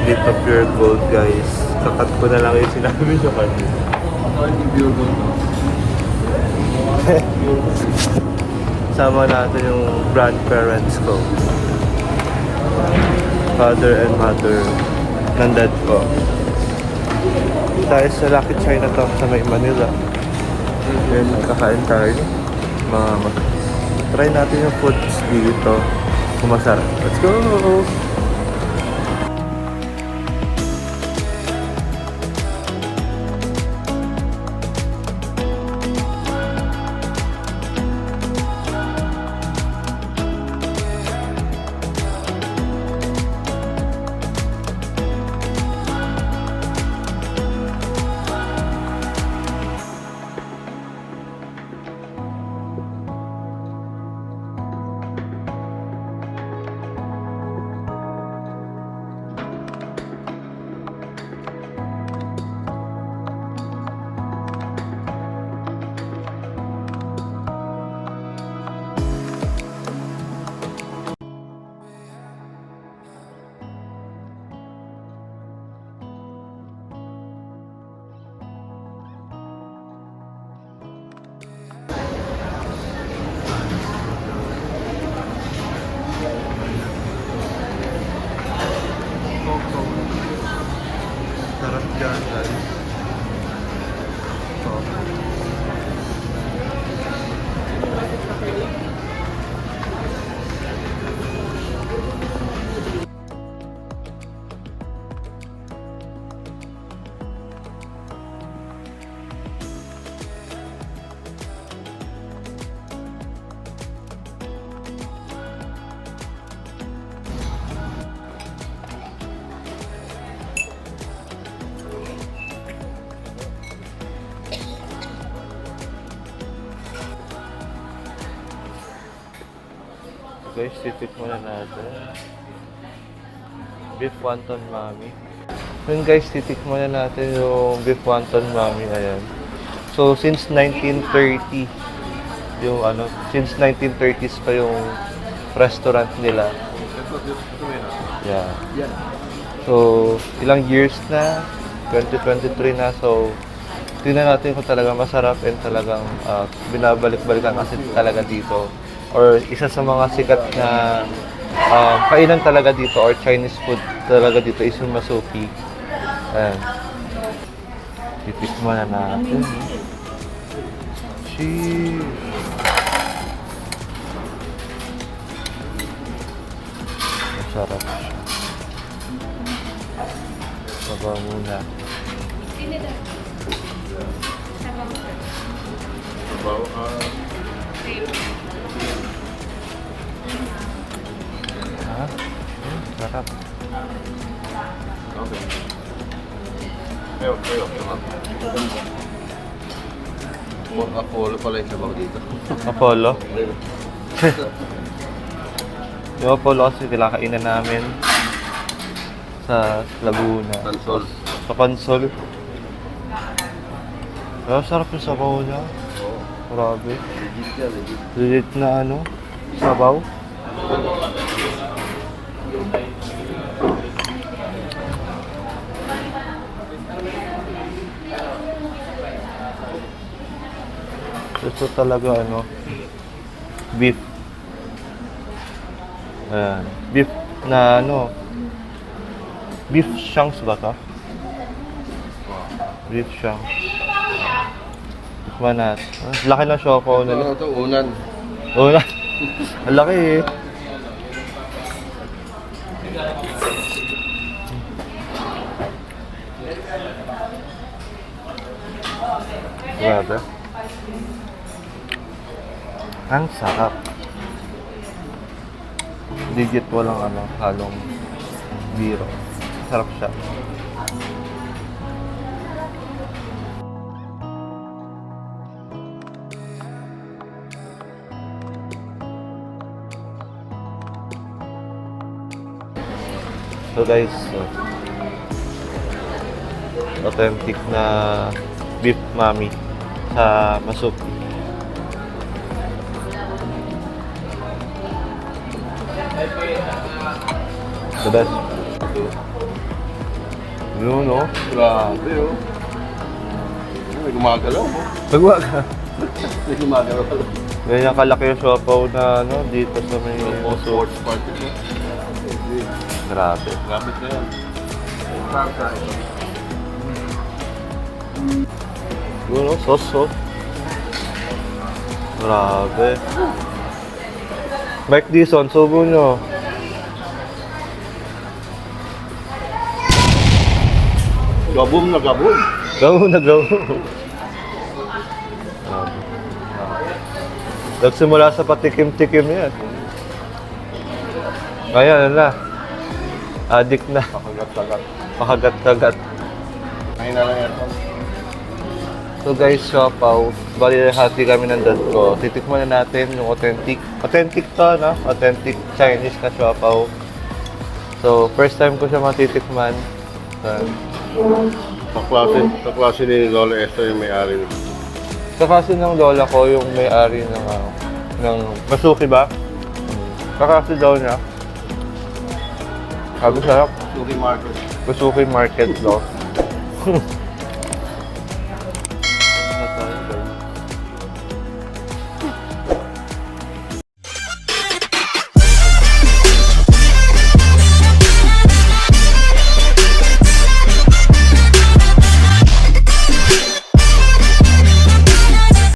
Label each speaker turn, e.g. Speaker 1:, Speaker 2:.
Speaker 1: dito pure gold guys. Kakat ko na lang yung sinabi nyo kanina.
Speaker 2: Pure gold.
Speaker 1: Sama natin yung grandparents ko. Father and mother ng dad ko. Tayo sa Lucky Chinatown sa may Manila. Then kakain tayo. Try natin yung foods dito. Kung masarap. Let's go! Sarap dyan guys. Guys, titik muna natin. Beef wonton mami. Yun guys, titik muna natin yung beef wonton mami. Ayan. So, since 1930, yung since 1930s pa yung restaurant nila. Yeah. So, ilang years na? 2023 na. So, tingnan natin kung talaga masarap and talagang binabalik-balikan kasi talaga dito. Or isa sa mga sikat na kainan talaga dito or Chinese food talaga dito is yung masuki. Ayan. Titikman na natin. Cheese! Masarap siya. Sabaw muna.
Speaker 2: Sabaw,
Speaker 1: Sarap.
Speaker 2: okay. Ayun. Apollo pala yung sabaw dito.
Speaker 1: Apollo? Yung Apollo kasi kinakainan namin sa Laguna.
Speaker 2: Consol.
Speaker 1: Sa Consol. Pero sarap yung sabaw niya.
Speaker 2: Oo.
Speaker 1: Grabe.
Speaker 2: Legit yan, legit.
Speaker 1: Legit na sabaw. Ito talaga beef. Ayan. Beef na beef shanks ba to? Beef shanks. Tikman natin. Laki na siopaw nila.
Speaker 2: Ito, unan.
Speaker 1: Una. Ang laki eh. Grabe. Ang sarap. Legit walang halong biro. Sarap siya. So guys, authentic na beef mami sa Masup. The best. Yun, no?
Speaker 2: Grabe, oh. May gumagalaw, oh.
Speaker 1: Nagwa ka.
Speaker 2: May gumagalaw.
Speaker 1: Ganyan kalaki yung siopaw na ano, dito sa may
Speaker 2: Yung
Speaker 1: Muso.
Speaker 2: sports party ko.
Speaker 1: Grabe.
Speaker 2: Gamit na yan.
Speaker 1: Yun, no? Sauce, oh. Grabe. Mike Dison, subo nyo.
Speaker 2: Gabong na gabong.
Speaker 1: Go na go. Nagsimula sa patikim-tikim yan. Ngayon, ano na? Addict na.
Speaker 2: Pakagat-kagat.
Speaker 1: Pakagat-kagat.
Speaker 2: Ngayon na lang yan.
Speaker 1: So guys, siopaw. Bali hati kami ng dad ko. Titikman na natin yung authentic. Authentic to, no? Authentic Chinese na siopaw. So, first time ko siya matitikman.
Speaker 2: Kaklase ni Lola Esther yung may-ari.
Speaker 1: Kakasi ng lola ko yung may-ari ng Masuki ba? Kakasi daw niya. Sabi sarap.
Speaker 2: Suki Market.
Speaker 1: Masuki Market daw.